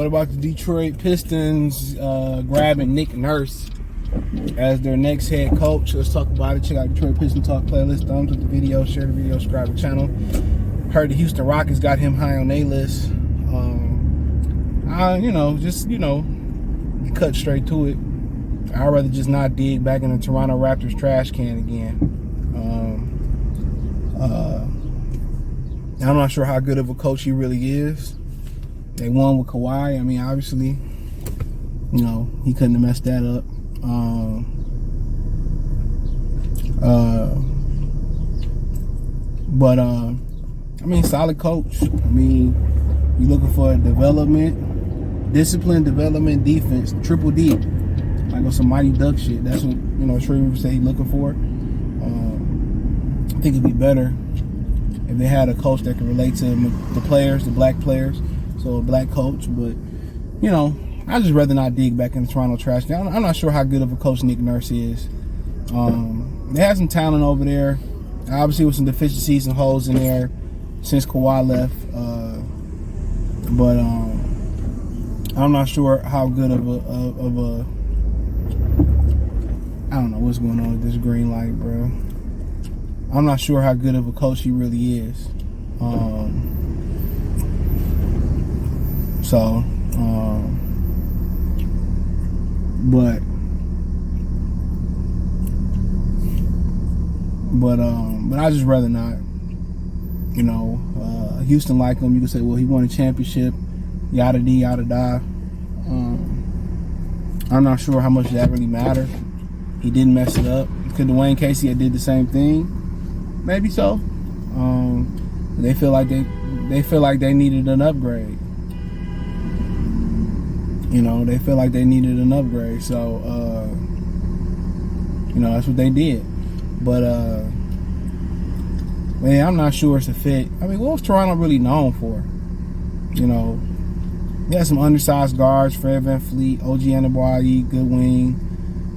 what about the Detroit Pistons grabbing Nick Nurse as their next head coach? Let's talk about it. Check out Detroit Piston Talk playlist. Thumbs up the video, share the video, subscribe to the channel. Heard the Houston Rockets got him high on their list. Cut straight to it. I'd rather just not dig back in the Toronto Raptors trash can again. I'm not sure how good of a coach he really is. They won with Kawhi. I mean, obviously, he couldn't have messed that up. Solid coach. I mean, you're looking for development, discipline, development, defense, triple D. Like on some Mighty Duck shit. That's what, Trey would say he's looking for. I think it'd be better if they had a coach that could relate to the players, the black players. So a black coach. But, I'd just rather not dig back in the Toronto trash can. I'm not sure how good of a coach Nick Nurse is. They had some talent over there. Obviously with some deficiencies and holes in there since Kawhi left. But I'm not sure how good of a I don't know what's going on with this green light, bro. I'm not sure how good of a coach he really is. But I just rather not. Houston like him. You can say, well, he won a championship, yada dee, yada da. I'm not sure how much that really mattered. He didn't mess it up. Could Dwayne Casey have did the same thing? Maybe so. They feel like they needed an upgrade. They feel like they needed an upgrade. So that's what they did. But man, I'm not sure it's a fit. I mean, what was Toronto really known for? They had some undersized guards: Fred VanVleet, OG Anunoby, good wing.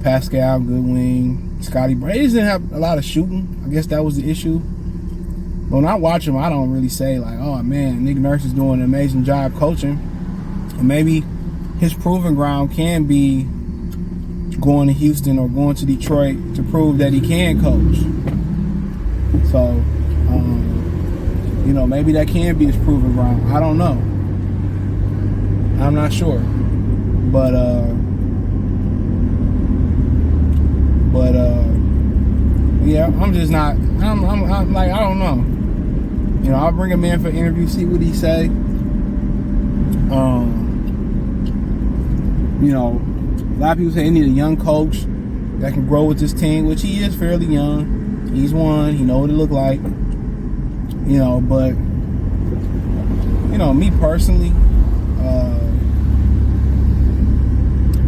Pascal, good wing. Scotty Brown. They just didn't have a lot of shooting. I guess that was the issue. But when I watch him, I don't really say like, oh man, Nick Nurse is doing an amazing job coaching. And maybe his proving ground can be going to Houston or going to Detroit to prove that he can coach. So, maybe that can be his proving ground. I don't know. I'm not sure. But yeah, I'm just not. I'm like, I don't know. I'll bring him in for an interview, see what he say. A lot of people say they need a young coach that can grow with this team, which he is fairly young. He's one. He know what it look like. But me personally,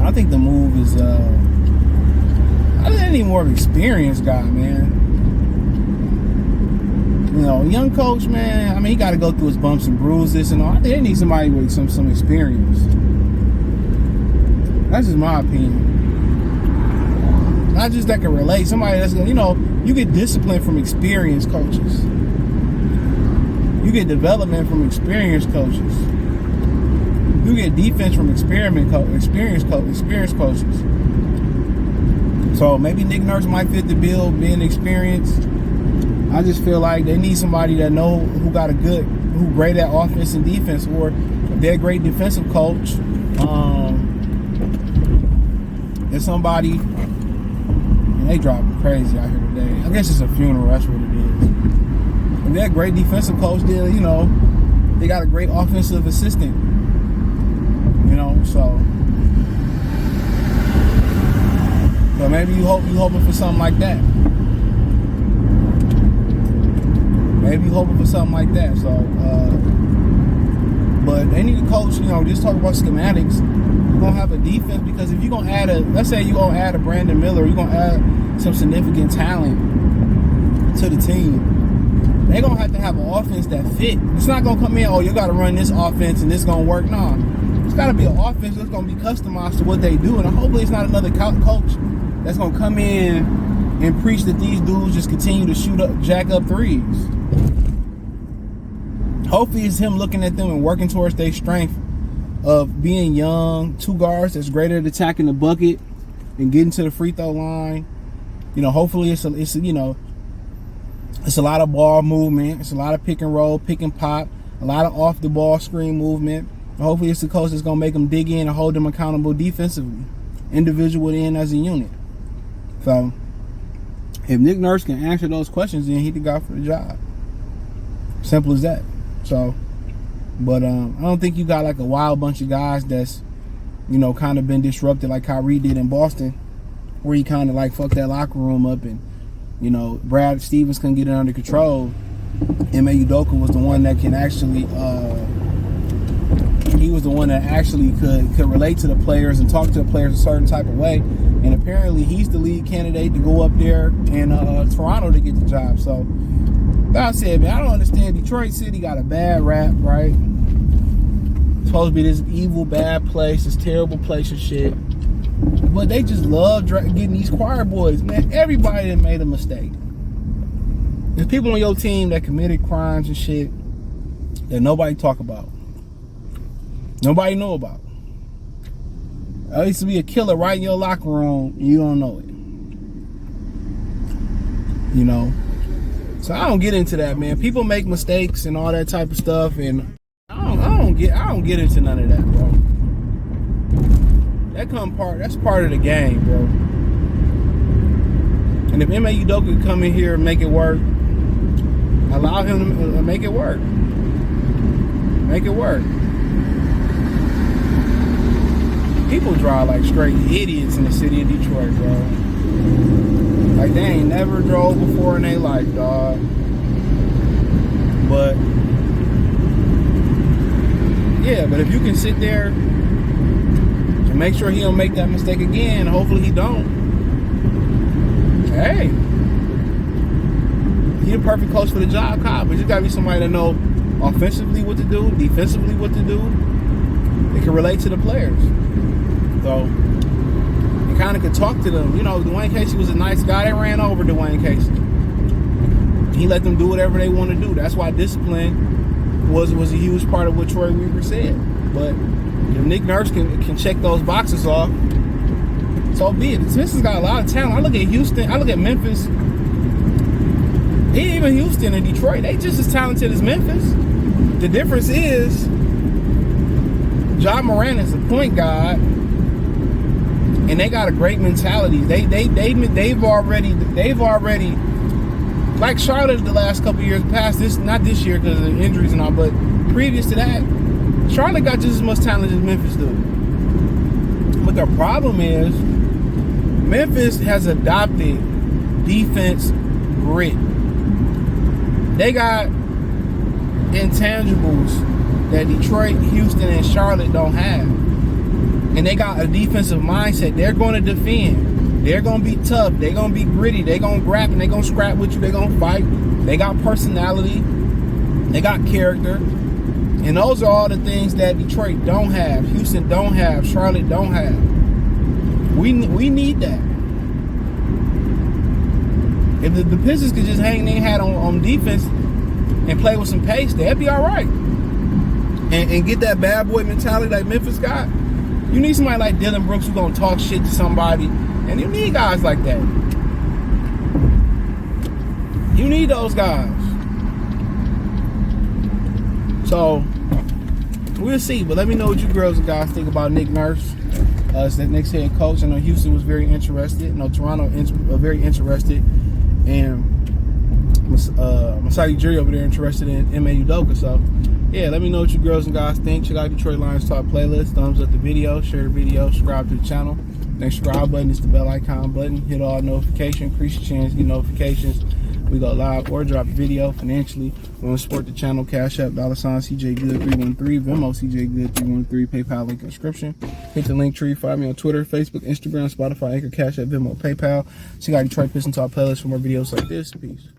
I think the move is. I think they need more of an experienced guy, man. Young coach, man. I mean, he got to go through his bumps and bruises and all. I think they need somebody with some experience. That's just my opinion. Not just that can relate. Somebody that's you get discipline from experienced coaches. You get development from experienced coaches. You get defense from experienced coaches. So maybe Nick Nurse might fit the bill, being experienced. I just feel like they need somebody that who great at offense and defense, or if they're a great defensive coach, there's somebody, and they dropping crazy out here today. I guess it's a funeral, that's what it is. If they're a great defensive coach, then, they got a great offensive assistant, so. So maybe you hoping for something like that. So, but they need a coach. Just talk about schematics. You're gonna have a defense, because if you're gonna add let's say you're gonna add a Brandon Miller, you're gonna add some significant talent to the team. They're gonna have to have an offense that fit. It's not gonna come in, oh, you gotta run this offense and this gonna work. No, it's gotta be an offense that's gonna be customized to what they do, and hopefully it's not another coach that's gonna come in and preach that these dudes just continue to jack up threes. Hopefully it's him looking at them and working towards their strength of being young, two guards that's great at attacking the bucket and getting to the free throw line. You know, hopefully it's a lot of ball movement. It's a lot of pick and roll, pick and pop, a lot of off the ball screen movement. Hopefully it's the coach that's gonna make them dig in and hold them accountable defensively, individual and as a unit. So if Nick Nurse can answer those questions, then he the guy for the job. Simple as that. So, but I don't think you got like a wild bunch of guys that's, you know, kind of been disrupted like Kyrie did in Boston, where he kind of like fucked that locker room up, and you know Brad Stevens couldn't get it under control. Ime Udoka was the one that can actually he was the one that actually could relate to the players and talk to the players a certain type of way. And apparently he's the lead candidate to go up there in Toronto to get the job. So like I said, man, I don't understand. Detroit City got a bad rap, right? It's supposed to be this evil, bad place, this terrible place and shit. But they just love getting these choir boys. Man, everybody that made a mistake. There's people on your team that committed crimes and shit that nobody talk about. Nobody know about. I used to be a killer right in your locker room and you don't know it. You know? So I don't get into that, man. People make mistakes and all that type of stuff, and I don't get into none of that, bro. That's part of the game, bro. And if Ime Udoka could come in here and make it work, allow him to make it work. Make it work. People drive like straight idiots in the city of Detroit, bro. Like they ain't never drove before in their life, dog. But yeah, but if you can sit there and make sure he don't make that mistake again, hopefully he don't. Hey, he the perfect coach for the job, Kyle. But you gotta be somebody that know offensively what to do, defensively what to do. They can relate to the players. So you kind of could talk to them. You know, Dwayne Casey was a nice guy. They ran over Dwayne Casey. He let them do whatever they want to do. That's why discipline was a huge part of what Troy Weaver said. But if Nick Nurse can check those boxes off, so be it. Smith's got a lot of talent. I look at Houston. I look at Memphis. Even Houston and Detroit, they just as talented as Memphis. The difference is Ja Morant is a point guard. And they got a great mentality. They've already like Charlotte the last couple years past this, not this year because of the injuries and all, but previous to that, Charlotte got just as much talent as Memphis do. But the problem is Memphis has adopted defense grit. They got intangibles that Detroit, Houston, and Charlotte don't have. And they got a defensive mindset. They're going to defend. They're going to be tough. They're going to be gritty. They're going to grab and they're going to scrap with you. They're going to fight. They got personality. They got character. And those are all the things that Detroit don't have, Houston don't have, Charlotte don't have. We need that. If the Pistons could just hang their hat on defense and play with some pace, they'd be all right. And get that bad boy mentality like Memphis got. You need somebody like Dylan Brooks who's going to talk shit to somebody. And you need guys like that. You need those guys. So, we'll see. But let me know what you girls and guys think about Nick Nurse as the next head coach. I know Houston was very interested. I know Toronto very interested. And Masai Ujiri over there interested in Ime Udoka. So, yeah, let me know what you girls and guys think. Check out Detroit Lions Talk playlist. Thumbs up the video, share the video, subscribe to the channel. Next subscribe button is the bell icon button. Hit all notifications, increase your chance to get notifications. We go live or drop a video financially. We want to support the channel. Cash App, $CJ Good313, Venmo CJ Good313, PayPal link in the description. Hit the link tree. Find me on Twitter, Facebook, Instagram, Spotify, Anchor, Cash App, Venmo, PayPal. Check out Detroit Piston Talk playlist for more videos like this. Peace.